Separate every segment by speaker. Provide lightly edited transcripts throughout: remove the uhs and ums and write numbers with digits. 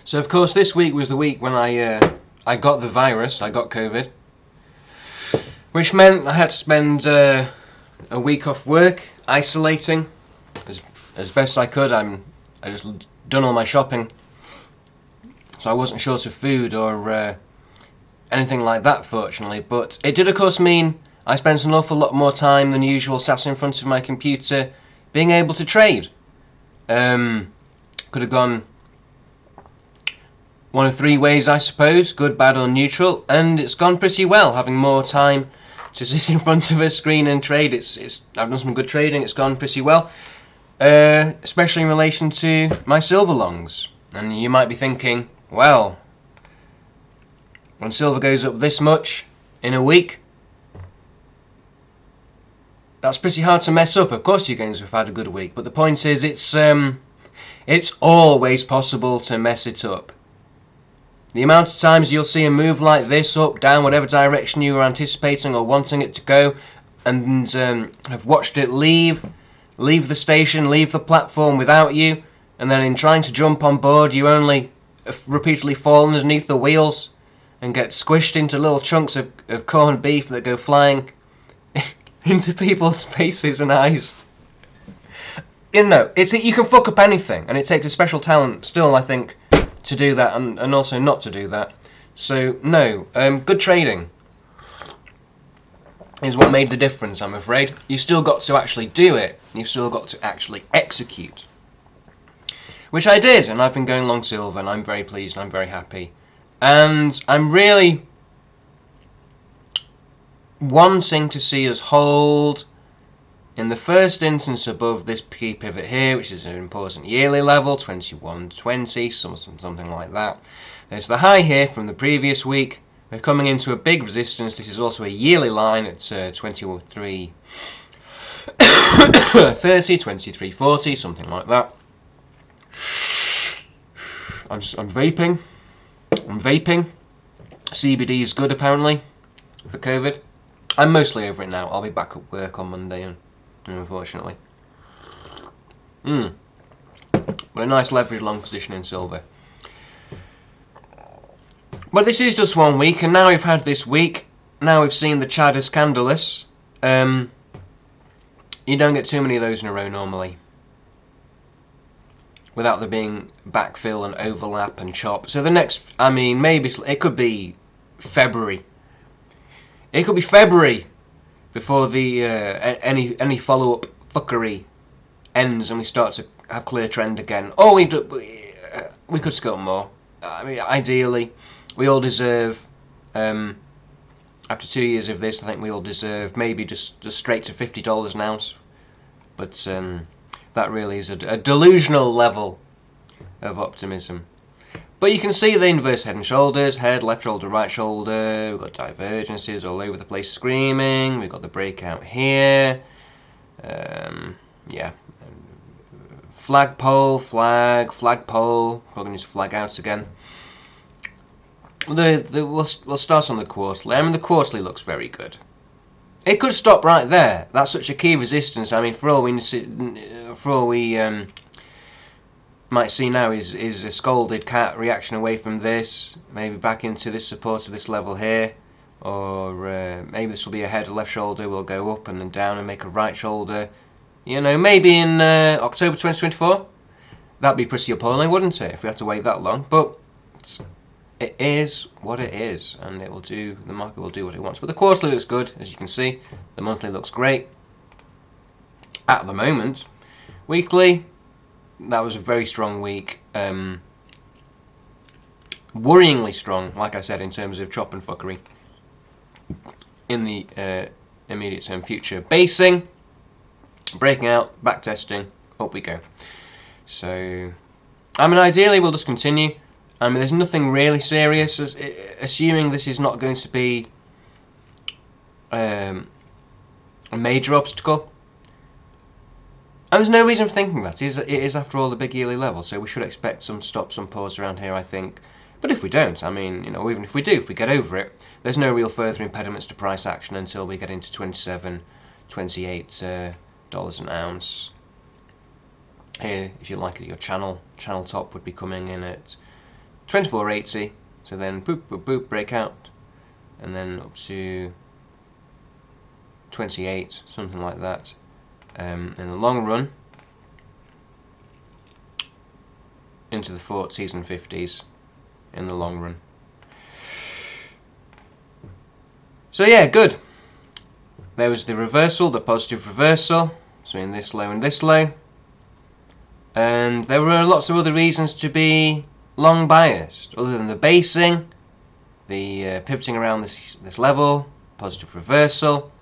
Speaker 1: So of course this week was the week when I got the virus, I got COVID, which meant I had to spend a week off work, isolating as best I could. I just done all my shopping, so I wasn't short of food or anything like that, fortunately. But it did of course mean I spent an awful lot more time than usual sat in front of my computer being able to trade. Could have gone one of three ways, I suppose, good, bad or neutral, and it's gone pretty well, having more time to sit in front of a screen and trade. I've done some good trading, it's gone pretty well, especially in relation to my silver longs. And you might be thinking, well, when silver goes up this much in a week, that's pretty hard to mess up. Of course you're going to have had a good week, but the point is it's always possible to mess it up. The amount of times you'll see a move like this, up, down, whatever direction you were anticipating or wanting it to go, and have watched it leave the station, leave the platform without you, and then in trying to jump on board you only repeatedly fall underneath the wheels and get squished into little chunks of corned beef that go flying into people's faces and eyes. You know, you can fuck up anything, and it takes a special talent still, I think, to do that, and also not to do that. So, no, good trading is what made the difference, I'm afraid. You've still got to actually do it. You've still got to actually execute. Which I did, and I've been going long silver, and I'm very pleased, and I'm very happy. And I'm really wanting to see us hold, in the first instance, above this key pivot here, which is an important yearly level, 2120, something like that. There's the high here from the previous week. We're coming into a big resistance. This is also a yearly line at 2330, 2340, something like that. I'm vaping. CBD is good, apparently, for COVID. I'm mostly over it now. I'll be back at work on Monday, unfortunately. But a nice leverage long position in silver. But this is just 1 week, and now we've had this week, now we've seen the Chad Scandalous. You don't get too many of those in a row normally, without there being backfill and overlap and chop. So the next, maybe it could be February. It could be February before the any follow-up fuckery ends and we start to have clear trend again. Or we could scope more. Ideally, we all deserve, after 2 years of this, I think we all deserve maybe just straight to $50 an ounce. But that really is a delusional level of optimism. But you can see the inverse head and shoulders, head, left shoulder, right shoulder. We've got divergences all over the place screaming. We've got the breakout here. Flagpole, flagpole. Probably need to flag out again. We'll start on the quarterly. The quarterly looks very good. It could stop right there. That's such a key resistance. For all we might see now is a scolded cat reaction away from this, maybe back into this support of this level here, or maybe this will be a head, a left shoulder will go up and then down and make a right shoulder. Maybe in October 2024. That'd be pretty appalling, wouldn't it, if we had to wait that long? But it is what it is, and the market will do what it wants. But the quarterly looks good, as you can see. The monthly looks great at the moment. Weekly, that was a very strong week. Worryingly strong, like I said, in terms of chop and fuckery in the immediate term future. Basing, breaking out, back testing, up we go. So, ideally we'll just continue. There's nothing really serious, assuming this is not going to be a major obstacle. And there's no reason for thinking that. It is, after all, the big yearly level, so we should expect some stops, some pause around here, I think. But if we don't, even if we do, if we get over it, there's no real further impediments to price action until we get into $27, $28 an ounce. Here, if you like it, your channel top would be coming in at 2480, so then boop, boop, boop, breakout, and then up to 28, something like that. In the long run, into the 40s and 50s in the long run. So yeah, good. There was the reversal, the positive reversal, between this low and this low. And there were lots of other reasons to be long biased, other than the basing, the pivoting around this level, positive reversal.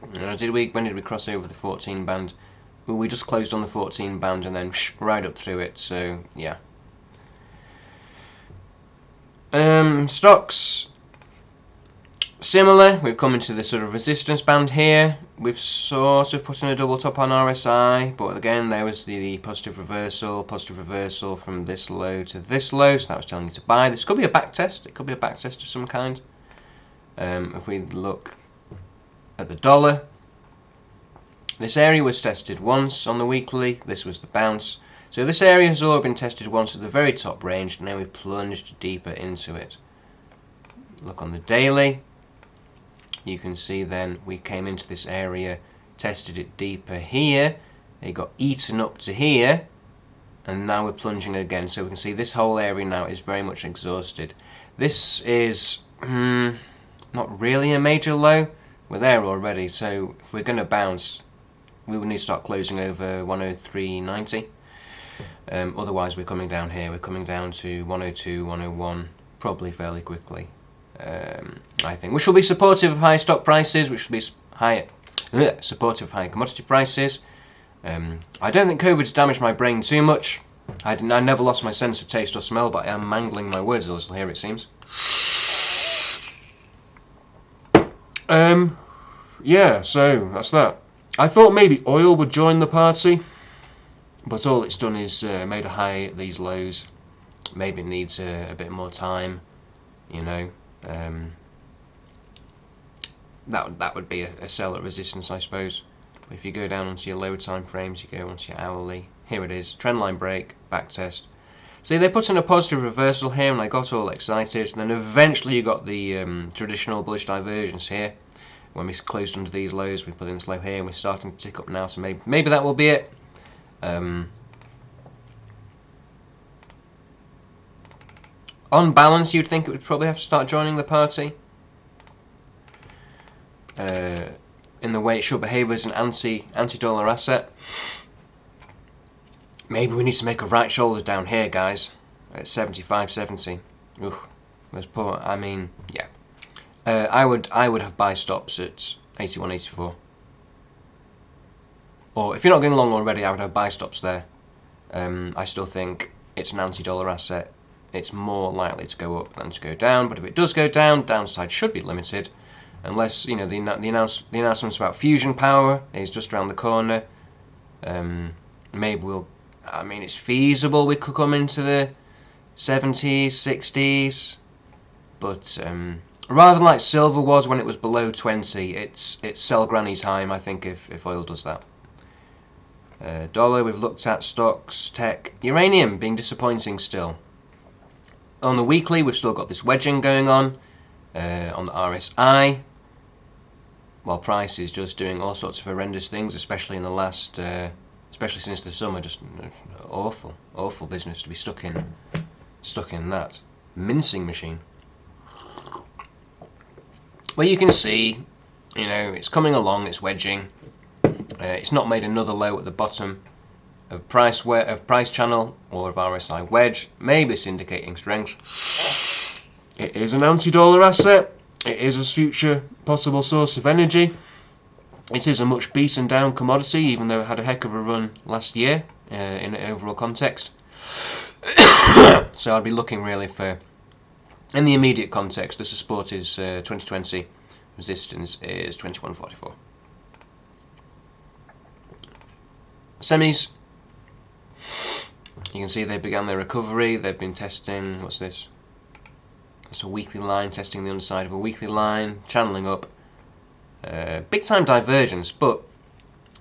Speaker 1: When did we cross over the 14 band? Well, we just closed on the 14 band and then right up through it, so yeah. Stocks, similar. We've come into the sort of resistance band here. We've sort of put in a double top on RSI, but again, there was the positive reversal from this low to this low, so that was telling you to buy. This could be a back test. It could be a back test of some kind. If we look at the dollar, this area was tested once on the weekly. This was the bounce. So this area has already been tested once at the very top range, and now we plunged deeper into it. Look on the daily. You can see then we came into this area, tested it deeper here. It got eaten up to here, and now we're plunging again. So we can see this whole area now is very much exhausted. This is not really a major low. We're there already, so if we're going to bounce, we will need to start closing over 103.90. Otherwise, we're coming down here. We're coming down to 102, 101, probably fairly quickly. I think, which will be supportive of high stock prices, which will be supportive of high commodity prices. I don't think COVID's damaged my brain too much. I never lost my sense of taste or smell, but I am mangling my words a little here, it seems. Yeah, so that's that. I thought maybe oil would join the party, but all it's done is made a high at these lows. Maybe it needs a bit more time, you know. That would be a sell at resistance, I suppose. But if you go down onto your lower time frames, you go onto your hourly. Here it is, trendline break, back test. See, they put in a positive reversal here, and I got all excited. And then eventually you got the traditional bullish divergence here. When we closed under these lows, we put in this low here, and we're starting to tick up now. So maybe that will be it. On balance, you'd think it would probably have to start joining the party. In the way it should behave as an anti-dollar asset. Maybe we need to make a right shoulder down here, guys, at 75.70. Oof, that's poor. I mean, yeah. I would have buy stops at 81.84. Or if you're not going long already, I would have buy stops there. I still think it's an anti-dollar asset. It's more likely to go up than to go down. But if it does go down, downside should be limited, unless the announcements about fusion power is just around the corner. Maybe we'll. I mean, it's feasible we could come into the 70s, 60s, but rather than like silver was when it was below 20, it's sell granny time, I think, if oil does that. Dollar, we've looked at stocks, tech, uranium being disappointing still. On the weekly, we've still got this wedging going on the RSI, while price is just doing all sorts of horrendous things, especially in the last, especially since the summer. Just awful business to be stuck in that mincing machine. Well, you can see, it's coming along, it's wedging. It's not made another low at the bottom of price channel or of RSI wedge. Maybe it's indicating strength. It is an anti-dollar asset. It is a future possible source of energy. It is a much beaten down commodity, even though it had a heck of a run last year in an overall context. So I'd be looking really for, in the immediate context, the support is 2020, resistance is 21.44. Semis, you can see they began their recovery. They've been testing, what's this? It's a weekly line, testing the underside of a weekly line, channeling up. Big time divergence, but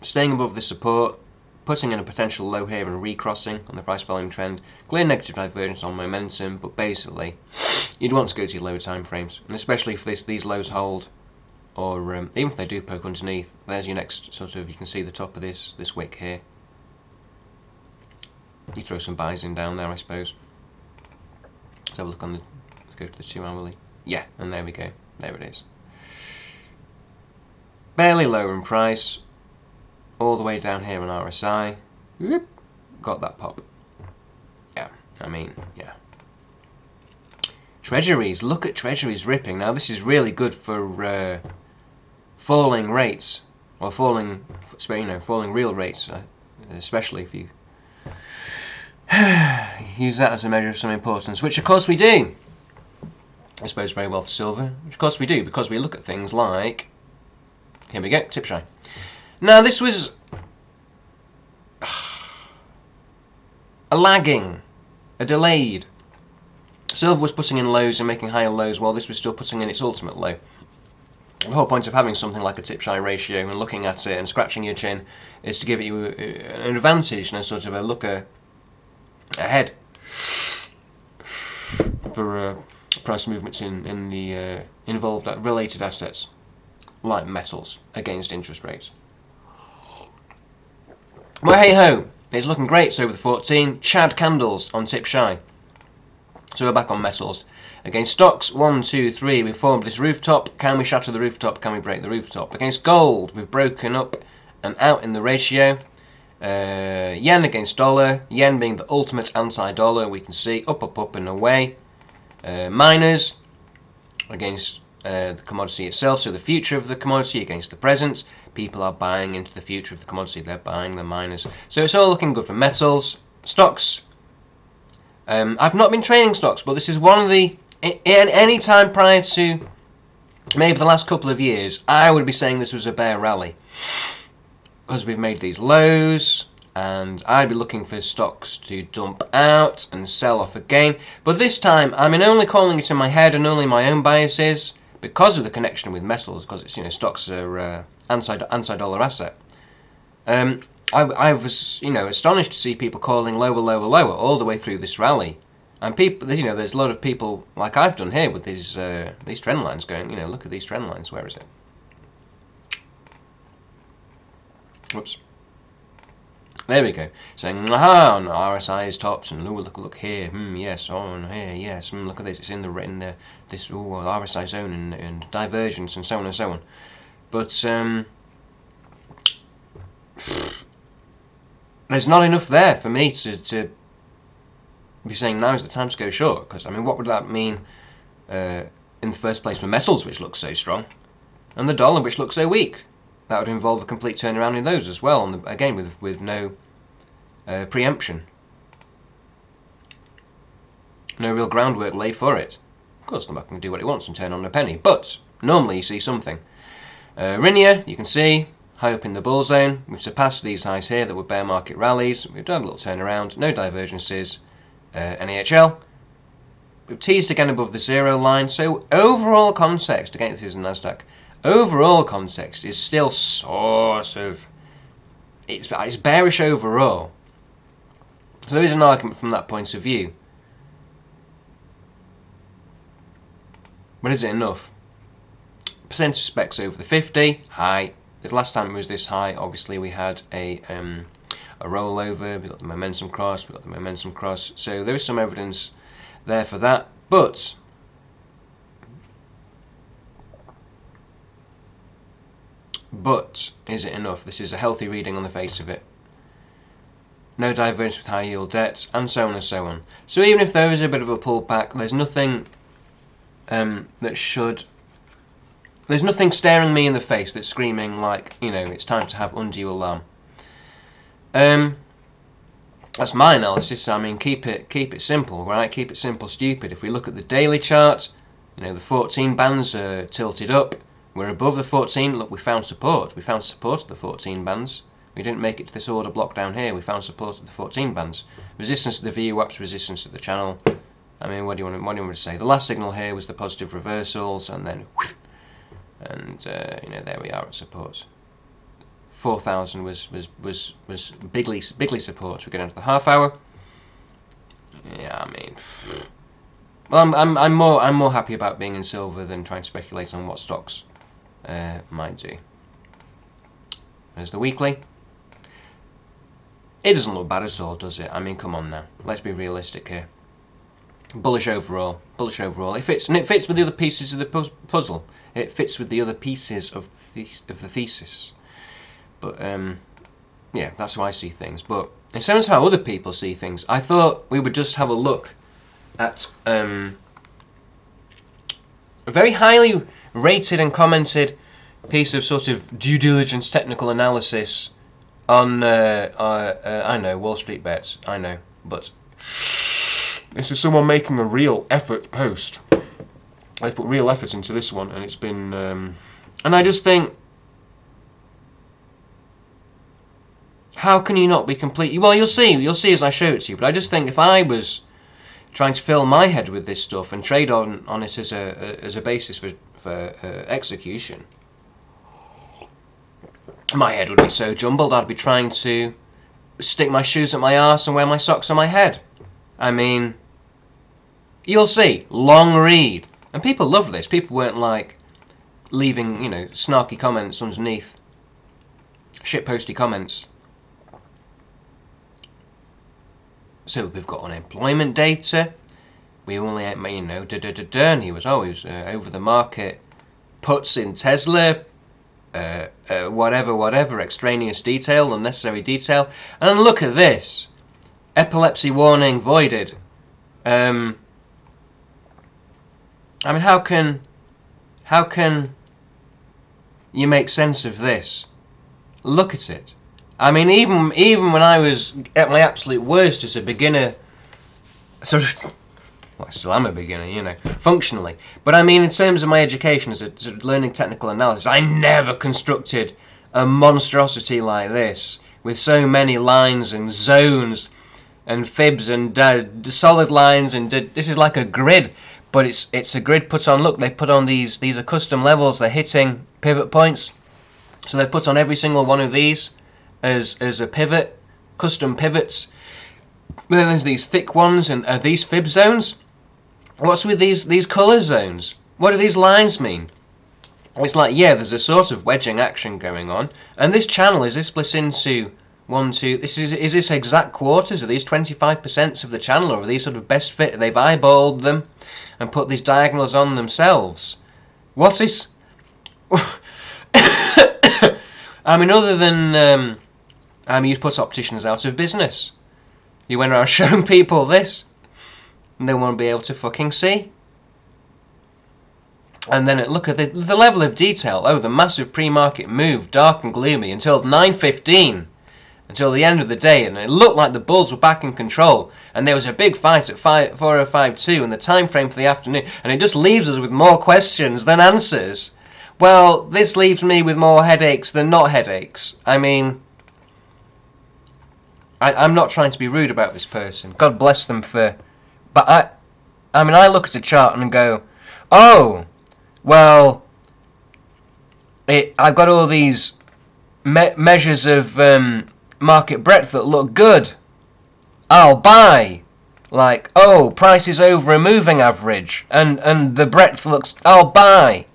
Speaker 1: staying above the support. putting in a potential low here and recrossing on the price volume trend. Clear negative divergence on momentum, but basically you'd want to go to your lower time frames, and especially if these lows hold, or even if they do poke underneath. There's your next sort of, you can see the top of this wick here. You throw some buys in down there, I suppose. Let's have a look on the, let's go to the 2 hourly. Yeah, and there we go. There it is. Barely lower in price, all the way down here on RSI. Whoop, got that pop. Yeah, I mean, yeah. Treasuries, look at Treasuries ripping. Now this is really good for falling rates, or falling real rates, especially if you use that as a measure of some importance, which of course we do. I suppose very well for silver, which of course we do, because we look at things like, here we go, tip shy. Now this was a lagging, a delayed. Silver was putting in lows and making higher lows, while this was still putting in its ultimate low. The whole point of having something like a tip shy ratio and looking at it and scratching your chin is to give you an advantage and a sort of a look ahead for price movements in the involved related assets like metals against interest rates. Well, hey ho, it's looking great. So over the 14, Chad candles on tip shy. So we're back on metals. Against stocks, 1, 2, 3, we formed this rooftop. Can we shatter the rooftop? Can we break the rooftop? Against gold, we've broken up and out in the ratio. Yen against dollar, yen being the ultimate anti-dollar, we can see up, up, up and away. Miners against the commodity itself, so the future of the commodity against the present. People are buying into the future of the commodity, they're buying the miners. So it's all looking good for metals. Stocks, I've not been trading stocks, but this is one of the, any time prior to maybe the last couple of years, I would be saying this was a bear rally. Because we've made these lows, and I'd be looking for stocks to dump out and sell off again. But this time, I'm only calling it in my head and only my own biases, because of the connection with metals, because it's, stocks are anti-dollar asset. I was, astonished to see people calling lower, lower, lower all the way through this rally. And people, there's a lot of people, like I've done here with these trend lines going, look at these trend lines, where is it? Whoops. There we go. Saying, aha, no, RSI is topped, and look here, yes, and here, yes, look at this, it's in this RSI zone and divergence and so on and so on. But there's not enough there for me to be saying now is the time to go short, because what would that mean in the first place for metals, which looks so strong, and the dollar, which looks so weak? That would involve a complete turnaround in those as well, and again with no preemption, no real groundwork laid for it. Of course, the market can do what it wants and turn on a penny, but normally you see something. Rinia, you can see high up in the bull zone. We've surpassed these highs here that were bear market rallies. We've done a little turnaround, no divergences. NAHL, we've teased again above the 0 line. So overall context, again this is Nasdaq. Overall context is still sort of, it's bearish overall. So there is an argument from that point of view. But is it enough? Percentage specs over the 50, high. The last time it was this high, obviously we had a rollover, we got the momentum cross, so there is some evidence there for that, but is it enough? This is a healthy reading on the face of it. No divergence with high yield debts, and so on and so on. So even if there is a bit of a pullback, there's nothing there's nothing staring me in the face that's screaming like, it's time to have undue alarm. That's my analysis. Keep it simple, right? Keep it simple, stupid. If we look at the daily chart, the 14 bands are tilted up. We're above the 14. Look, we found support. We found support at the 14 bands. We didn't make it to this order block down here. We found support at the 14 bands. Resistance at the VWAPs, resistance at the channel. What do you want to say? The last signal here was the positive reversals, and then, and there we are at support. 4,000 was bigly support. We get into the half hour. Yeah, I mean, well, I'm more happy about being in silver than trying to speculate on what stocks might do. There's the weekly. It doesn't look bad at all, does it? I mean, come on now. Let's be realistic here. Bullish overall. Bullish overall. It fits with the other pieces of the puzzle. It fits with the other pieces of the thesis. But yeah, that's how I see things. But in terms of how other people see things, I thought we would just have a look at a very highly rated and commented piece of sort of due diligence technical analysis on, I know, Wall Street Bets, I know, but this is someone making a real effort post. I've put real effort into this one, and it's been, and I just think, how can you not be completely, well, you'll see as I show it to you, but I just think if I was trying to fill my head with this stuff and trade on it as a basis for execution, my head would be so jumbled I'd be trying to stick my shoes at my arse and wear my socks on my head. I mean, you'll see. Long read. And people love this. People weren't like leaving, snarky comments underneath. Shitposty comments. So we've got unemployment data. We only, and he was always over the market. Puts in Tesla. Whatever, extraneous detail, unnecessary detail. And look at this. Epilepsy warning voided. I mean, how can you make sense of this? Look at it. I mean, even when I was at my absolute worst as a beginner, sort of, well, I still am a beginner, functionally. But I mean, in terms of my education as a sort of learning technical analysis, I never constructed a monstrosity like this with so many lines and zones and fibs and solid lines, and this is like a grid, but it's a grid put on. Look, they put on these are custom levels. They're hitting pivot points, so they put on every single one of these as a pivot, custom pivots. Then there's these thick ones and these fib zones. What's with these colour zones? What do these lines mean? It's like, yeah, there's a sort of wedging action going on, and this channel is split into 1, 2. Is this exact quarters? Are these 25% of the channel, or are these sort of best fit? They've eyeballed them and put these diagonals on themselves. What is? I mean, other than you put opticians out of business. You went around showing people this. No one will be able to fucking see. And then look at the level of detail. Oh, the massive pre-market move, dark and gloomy, until 9:15. Until the end of the day. And it looked like the bulls were back in control. And there was a big fight at 4:05.2 in the time frame for the afternoon. And it just leaves us with more questions than answers. Well, this leaves me with more headaches than not headaches. I mean, I'm not trying to be rude about this person. God bless them for... But I mean, I look at a chart and go, oh, well, I've got all these measures of market breadth that look good. I'll buy. Like, oh, price is over a moving average, and the breadth looks, I'll buy.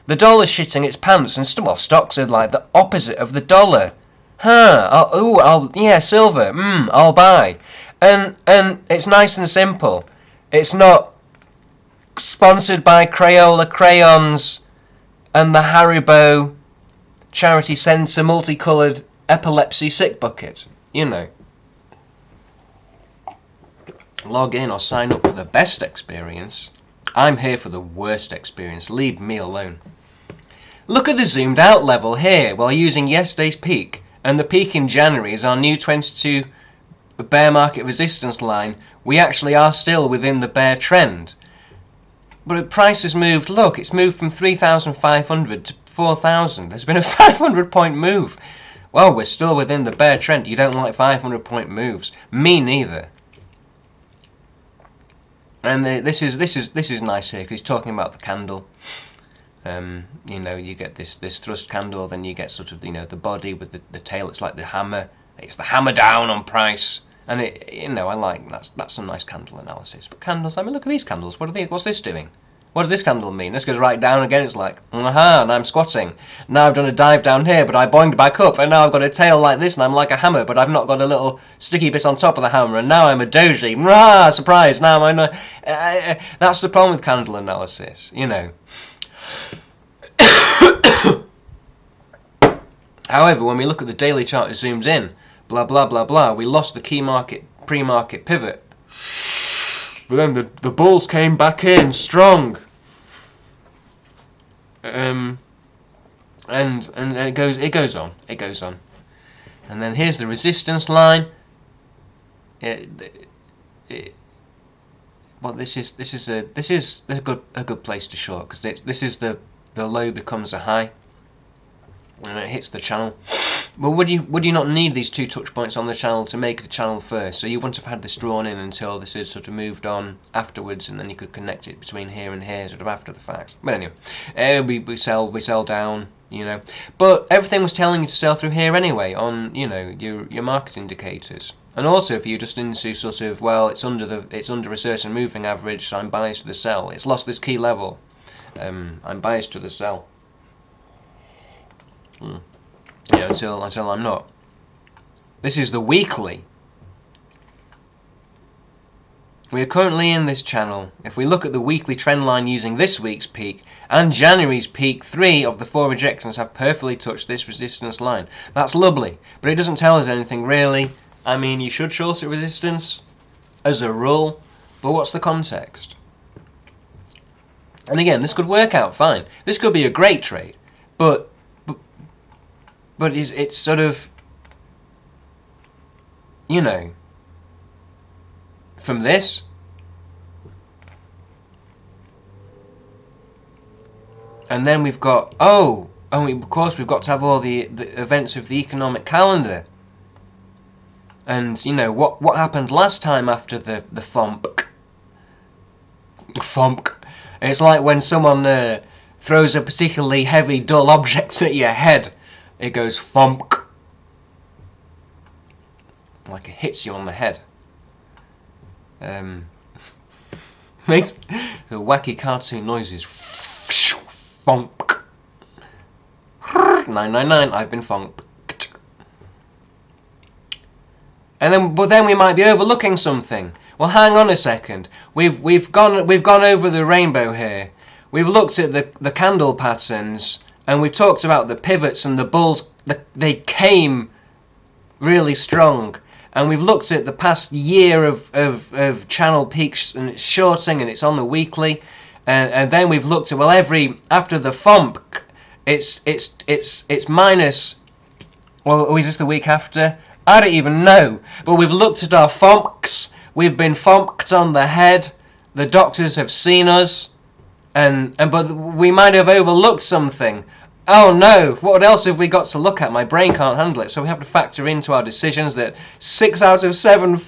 Speaker 1: The dollar's shitting its pants, and stocks are like the opposite of the dollar. Yeah, silver, I'll buy. And it's nice and simple. It's not sponsored by Crayola crayons and the Haribo charity centre multicoloured epilepsy sick bucket. Log in or sign up for the best experience. I'm here for the worst experience. Leave me alone. Look at the zoomed out level here while using yesterday's peak. And the peak in January is our new 22 bear market resistance line. We actually are still within the bear trend. But the price has moved, look, it's moved from 3,500 to 4,000. There's been a 500 point move. Well, we're still within the bear trend. You don't like 500 point moves. Me neither. And this is nice here because he's talking about the candle. You know, you get this thrust candle, then you get sort of, you know, the body with the tail. It's like the hammer. It's the hammer down on price. And it, you know, I like that's some nice candle analysis. But candles, I mean, look at these candles. What are they? What's this doing? What does this candle mean? This goes right down again. It's like, aha, and I'm squatting. Now I've done a dive down here, but I boinged back up, and now I've got a tail like this, and I'm like a hammer, but I've not got a little sticky bit on top of the hammer, and now I'm a doji. Rah, surprise! Now I'm that's the problem with candle analysis, you know. However, when we look at the daily chart, it zooms in. Blah blah blah blah. We lost the key market, pre-market pivot. But then the bulls came back in strong, and it goes on, and then here's the resistance line. Well, this is a good place to short, because this is the low becomes a high, and it hits the channel. But would you not need these two touch points on the channel to make the channel first? So you wouldn't have had this drawn in until this had sort of moved on afterwards, and then you could connect it between here and here, sort of after the fact. But anyway, we sell down, you know. But everything was telling you to sell through here anyway on, you know, your market indicators. And also, if you're just into sort of, well, it's under a certain moving average, so I'm biased to the sell. It's lost this key level. I'm biased to the sell. You know, until I'm not. This is the weekly. We are currently in this channel. If we look at the weekly trend line using this week's peak and January's peak, 3 of the 4 rejections have perfectly touched this resistance line. That's lovely, but it doesn't tell us anything really. I mean, you should short at resistance as a rule, but what's the context? And again, this could work out fine. This could be a great trade, but it's sort of, you know, from this, and then we've got, of course we've got to have all the events of the economic calendar. And, you know, what happened last time after the FOMC? FOMC. It's like when someone throws a particularly heavy, dull object at your head. It goes FOMC. Like it hits you on the head. Makes the wacky cartoon noises. FOMC. 999, I've been FOMC'd. But then we might be overlooking something. Well, hang on a second. We've gone over the rainbow here. We've looked at the candle patterns, and we've talked about the pivots and the bulls. They came really strong, and we've looked at the past year of channel peaks, and it's shorting, and it's on the weekly, and then we've looked at after the FOMC, it's minus. Well, is this the week after? I don't even know. But we've looked at our FOMCs. We've been FOMC'd on the head. The doctors have seen us, but we might have overlooked something. Oh no! What else have we got to look at? My brain can't handle it. So we have to factor into our decisions that 6 out of 7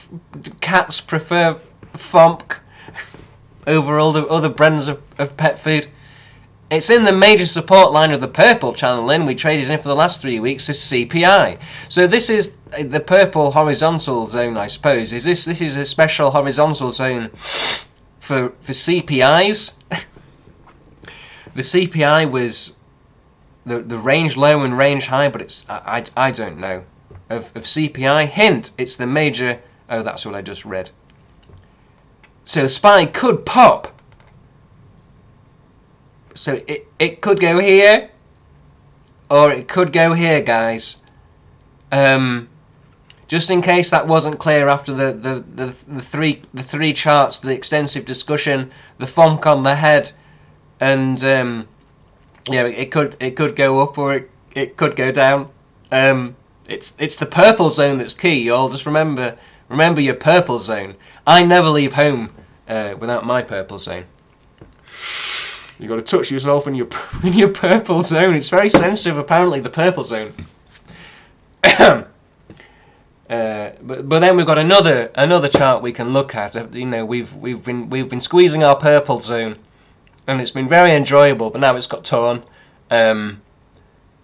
Speaker 1: cats prefer FOMC over all the other brands of pet food. It's in the major support line of the purple channel in. We traded in for the last 3 weeks of CPI. So this is the purple horizontal zone, I suppose. This is a special horizontal zone for CPIs? The CPI was the range low and range high, but it's I don't know. Of CPI. Hint, it's the major... Oh, that's what I just read. So the SPY could pop. So it could go here, or it could go here, guys. Just in case that wasn't clear after the three charts, the extensive discussion, the FOMC on the head, and it could go up or it could go down. It's the purple zone that's key, y'all. Just remember your purple zone. I never leave home without my purple zone. You got to touch yourself in your purple zone. It's very sensitive, apparently, the purple zone. But then we've got another chart we can look at. You know, we've been squeezing our purple zone, and it's been very enjoyable, but now it's got torn. And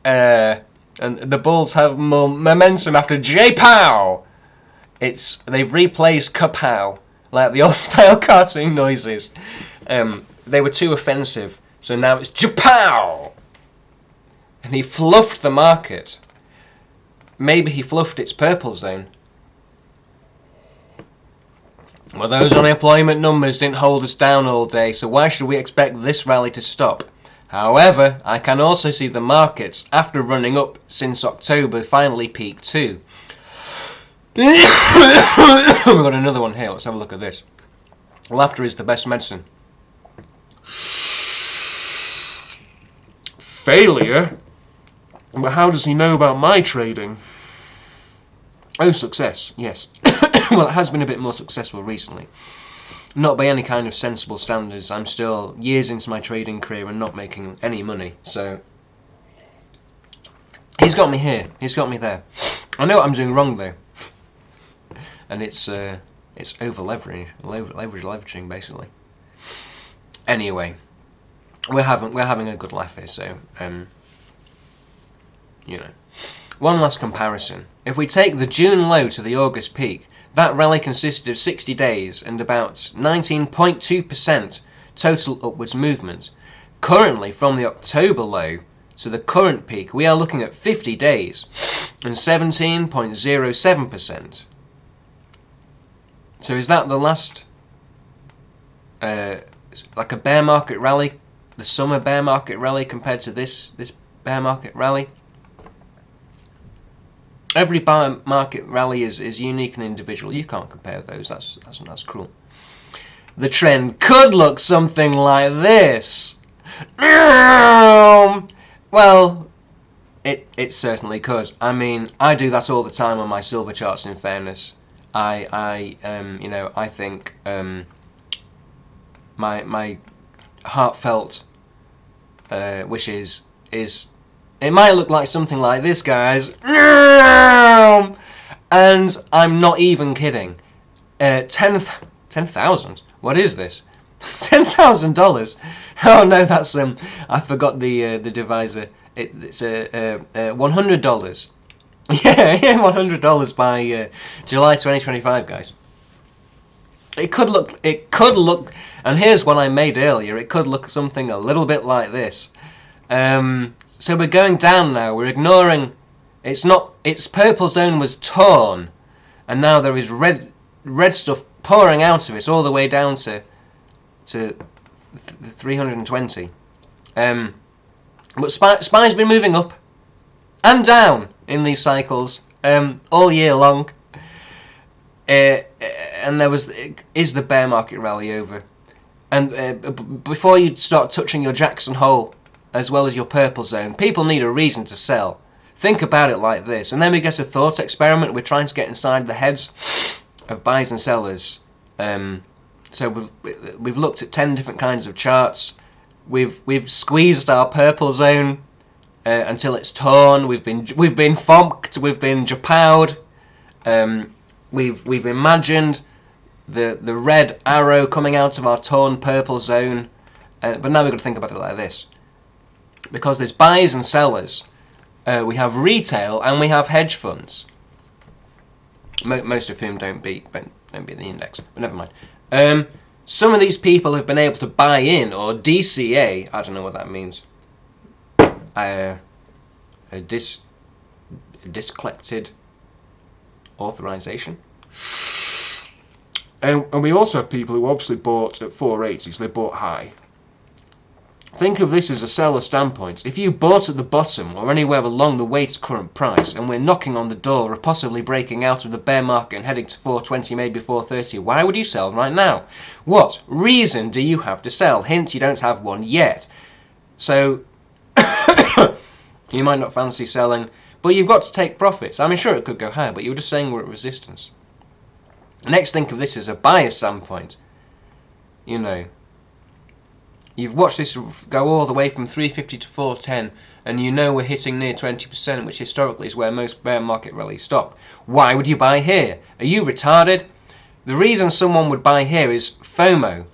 Speaker 1: the Bulls have more momentum after J-Pow! They've replaced Kapow, like the old-style cartoon noises. They were too offensive, so now it's J-Pow! And he fluffed the market. Maybe he fluffed its purple zone. Well, those unemployment numbers didn't hold us down all day, so why should we expect this rally to stop? However, I can also see the markets, after running up since October, finally peaked too. We've got another one here. Let's have a look at this. Laughter is the best medicine. Failure? But how does he know about my trading? Oh, success, yes. Well, it has been a bit more successful recently. Not by any kind of sensible standards. I'm still years into my trading career and not making any money, so... He's got me here. He's got me there. I know what I'm doing wrong, though. And it's over-leveraging, basically. Anyway. We're having a good laugh here, so... you know. One last comparison. If we take the June low to the August peak, that rally consisted of 60 days and about 19.2% total upwards movement. Currently, from the October low to the current peak, we are looking at 50 days and 17.07%. So is that the last, like a bear market rally, the summer bear market rally compared to this bear market rally? Every bear market rally is unique and individual. You can't compare those. That's cruel. The trend could look something like this. Well, it certainly could. I mean, I do that all the time on my silver charts. In fairness, I think my heartfelt wish is. It might look like something like this, guys. And I'm not even kidding. 10,000? What is this? $10,000? Oh no, that's I forgot the divisor. It's $100. Yeah, $100 by July 2025, guys. It could look, and here's one I made earlier. It could look something a little bit like this. So we're going down now. We're ignoring. Its purple zone was torn, and now there is red stuff pouring out of it all the way down to 320. But SPY's been moving up and down in these cycles all year long. And is the bear market rally over? And before you start touching your Jackson Hole, as well as your purple zone, people need a reason to sell. Think about it like this. And then we get a thought experiment. We're trying to get inside the heads of buyers and sellers. So we've looked at 10 different kinds of charts. We've squeezed our purple zone until it's torn. We've been fonked. We've been japowed. We've imagined the red arrow coming out of our torn purple zone. But now we've got to think about it like this. Because there's buyers and sellers, we have retail and we have hedge funds. Most of whom don't beat the index, but never mind. Some of these people have been able to buy in or DCA. I don't know what that means. A discollected authorization.
Speaker 2: And we also have people who obviously bought at 480, so they bought high.
Speaker 1: Think of this as a seller standpoint. If you bought at the bottom or anywhere along the way to current price, and we're knocking on the door of possibly breaking out of the bear market and heading to 420, maybe 430, why would you sell right now? What reason do you have to sell? Hint, you don't have one yet. So, you might not fancy selling, but you've got to take profits. I mean, sure, it could go higher, but you were just saying we're at resistance. Next, think of this as a buyer standpoint. You know, you've watched this go all the way from 350 to 410, and you know we're hitting near 20%, which historically is where most bear market rallies stop. Why would you buy here? Are you retarded? The reason someone would buy here is FOMO.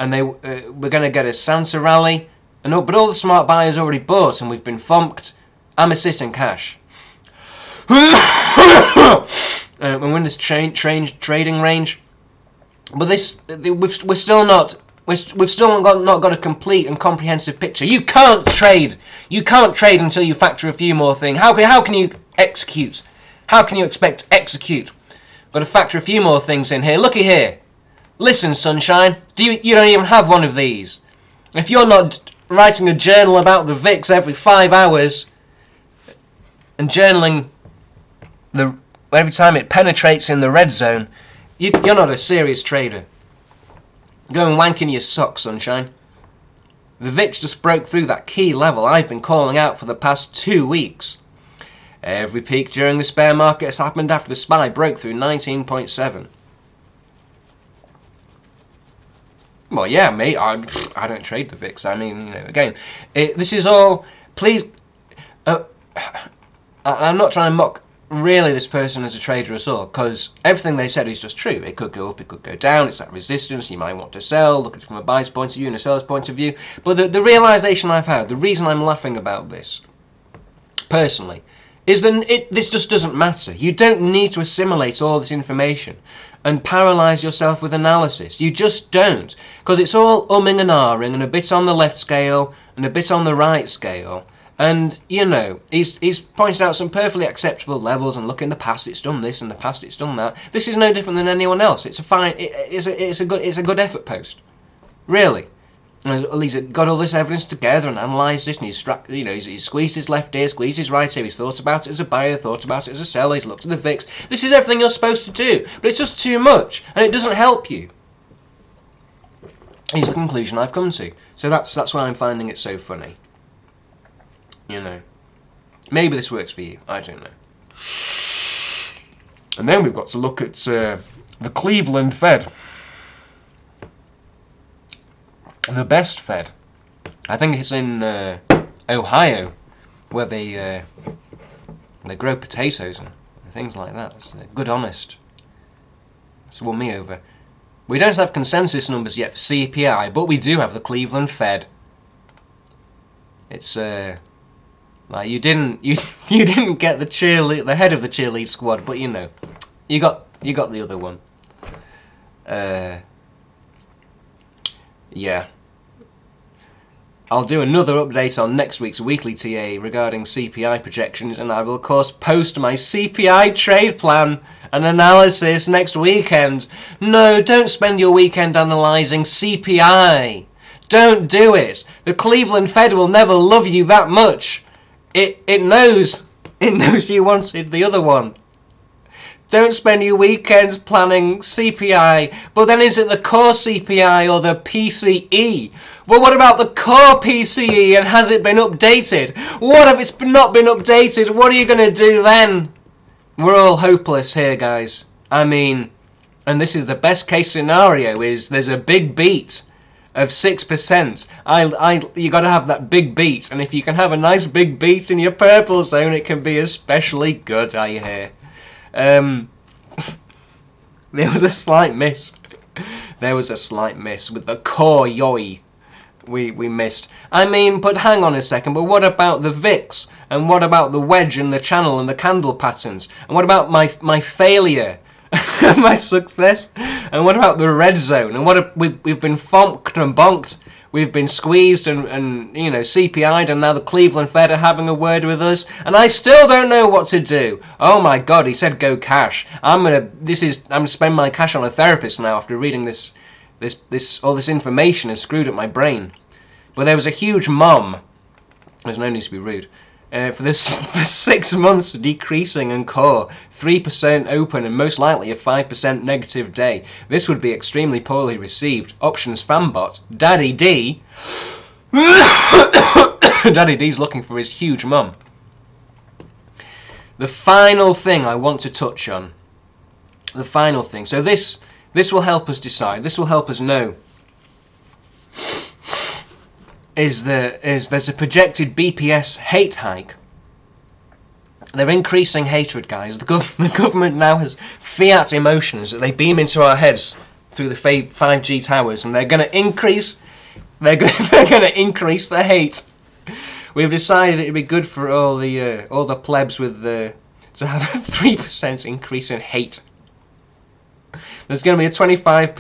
Speaker 1: and we're going to get a Santa rally, but all the smart buyers already bought, and we've been fonked. I'm assisting cash. We're in this trading range, but we've still not got a complete and comprehensive picture. You can't trade until you factor a few more things. How can you execute? How can you expect to execute? Got to factor a few more things in here. Looky here. Listen, sunshine. You don't even have one of these. If you're not writing a journal about the VIX every 5 hours and journaling every time it penetrates in the red zone, you're not a serious trader. Go and wank in your socks, sunshine. The VIX just broke through that key level I've been calling out for the past 2 weeks. Every peak during this bear market has happened after the SPY broke through 19.7. Well, yeah, mate, I don't trade the VIX. I mean, again, this is all... Please... I'm not trying to mock really this person as a trader at all, because everything they said is just true. It could go up, it could go down, it's at resistance, you might want to sell, look at it from a buyer's point of view and a seller's point of view. But the realisation I've had, the reason I'm laughing about this, personally, is that this just doesn't matter. You don't need to assimilate all this information and paralyse yourself with analysis. You just don't. Because it's all umming and ahhing and a bit on the left scale and a bit on the right scale. And, he's pointed out some perfectly acceptable levels, and look, in the past it's done this, in the past it's done that. This is no different than anyone else. It's a good effort post. Really. He's got all this evidence together and analysed this, and he's squeezed his left ear, squeezed his right ear, he's thought about it as a buyer, thought about it as a seller, he's looked at the VIX. This is everything you're supposed to do, but it's just too much, and it doesn't help you. Is the conclusion I've come to. So that's why I'm finding it so funny. Maybe this works for you, I don't know.
Speaker 2: And then we've got to look at the Cleveland Fed.
Speaker 1: The best Fed. I think it's in Ohio, where they grow potatoes and things like that. It's good, honest. It's won me over. We don't have consensus numbers yet for CPI, but we do have the Cleveland Fed. It's like you didn't get the head of the cheerlead squad, but you got the other one. Yeah. I'll do another update on next week's weekly TA regarding CPI projections, and I will of course post my CPI trade plan and analysis next weekend. No, don't spend your weekend analysing CPI. Don't do it. The Cleveland Fed will never love you that much. It knows you wanted the other one. Don't spend your weekends planning CPI, but then is it the core CPI or the PCE? Well, what about the core PCE, and has it been updated? What if it's not been updated? What are you going to do then? We're all hopeless here, guys. I mean, and this is the best case scenario, is there's a big beat of 6%. You got to have that big beat, and if you can have a nice big beat in your purple zone, it can be especially good, I hear. There was a slight miss. There was a slight miss with the core yoi. We missed. I mean, but hang on a second, but what about the VIX? And what about the wedge and the channel and the candle patterns? And what about my failure? My success? And what about the red zone? And we've been fonked and bonked. We've been squeezed and CPI'd, and now the Cleveland Fed are having a word with us, and I still don't know what to do. Oh my God, he said go cash. I'm gonna spend my cash on a therapist now after reading all this information has screwed up my brain. But there was a huge mom. There's no need to be rude. For 6 months decreasing and core, 3% open and most likely a 5% negative day. This would be extremely poorly received. Options fanbot, Daddy D. Daddy D's looking for his huge mum. The final thing I want to touch on. The final thing. So this will help us decide. This will help us know. There's a projected BPS hate hike. They're increasing hatred, guys. The government now has fiat emotions that they beam into our heads through the 5G towers, and they're going to increase. They're going to increase the hate. We've decided it'd be good for all the plebs to have a 3% increase in hate. There's going to be a 25%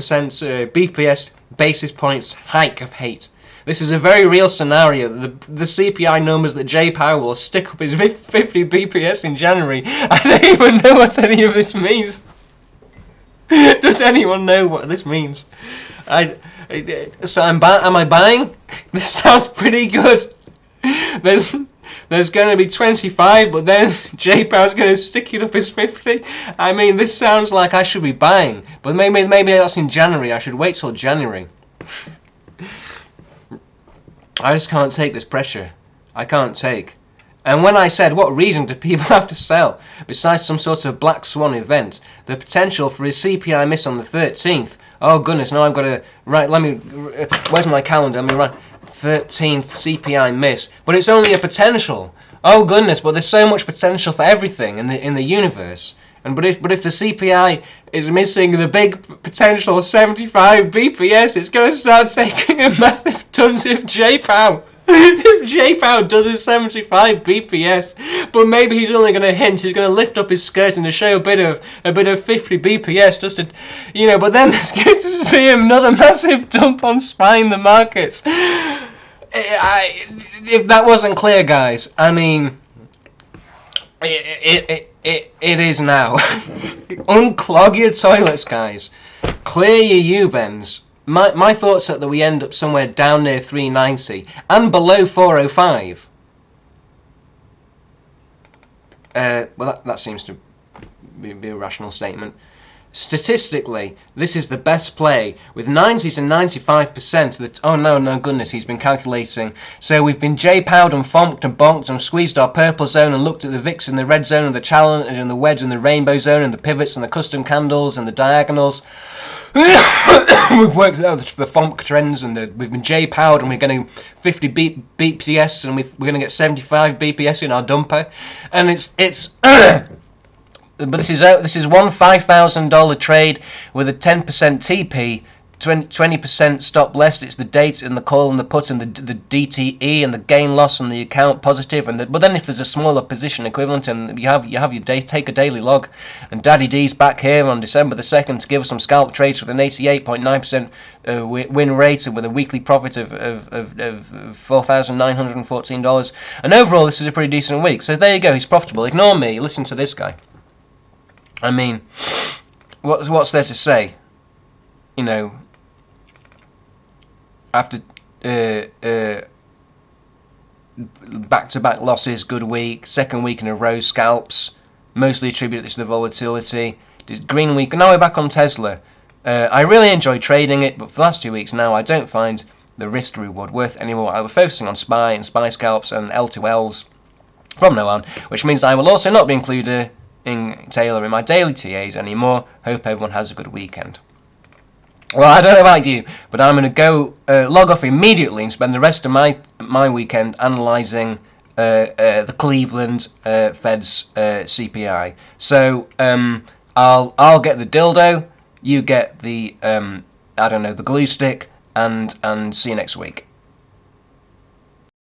Speaker 1: BPS basis points hike of hate. This is a very real scenario. The CPI numbers that Jay Powell will stick up his 50 BPS in January. I don't even know what any of this means. Does anyone know what this means? Am I buying? This sounds pretty good. There's going to be 25, but then Jay Powell's going to stick it up his 50. I mean, this sounds like I should be buying, but maybe that's in January. I should wait till January. I just can't take this pressure. I can't take. And when I said, what reason do people have to sell, besides some sort of black swan event, the potential for a CPI miss on the 13th, oh goodness, now I've got to, right, where's my calendar, let me write, 13th CPI miss, but it's only a potential. Oh goodness, but there's so much potential for everything in the universe. But if the CPI is missing the big potential 75 BPS, it's going to start taking a massive tons of J-Pow. If J-Pow does his 75 BPS, but maybe he's only going to hint, he's going to lift up his skirt and to show a bit of 50 BPS, just to, but then there's going to be another massive dump on SPY in the markets. If that wasn't clear, guys, I mean, it is now. Unclog your toilets, guys. Clear your U-bends. My thoughts are that we end up somewhere down near 390 and below 405. Well, that seems to be a rational statement. Statistically, this is the best play, with 90s and 95% that... Oh, no, goodness, he's been calculating. So we've been J-Pow'd and fonked and bonked and squeezed our purple zone and looked at the VIX in the red zone and the challenge and the wedge and the rainbow zone and the pivots and the custom candles and the diagonals. We've worked out the FOMC trends and we've been J-Pow'd and we're getting 50 BPS and we're going to get 75 BPS in our dumper. And it's... But this is one $5,000 trade with a 10% TP, 20% stop less. It's the date and the call and the put and the DTE and the gain loss and the account positive. But then if there's a smaller position equivalent and you have your day, take a daily log. And Daddy D's back here on December the 2nd to give us some scalp trades with an 88.9% win rate and with a weekly profit of $4,914. And overall, this is a pretty decent week. So there you go. He's profitable. Ignore me. Listen to this guy. I mean, what's there to say? After back-to-back losses, good week, second week in a row, scalps, mostly attributed this to the volatility. Green week, now we're back on Tesla. I really enjoy trading it, but for the last 2 weeks now, I don't find the risk to reward worth anymore. I was focusing on SPY and SPY scalps and L2Ls from now on, which means I will also not be including Taylor in my daily TAs anymore. Hope everyone has a good weekend. Well, I don't know about you, but I'm going to go log off immediately and spend the rest of my weekend analysing the Cleveland Fed's CPI. So I'll get the dildo, you get the the glue stick, and see you next week.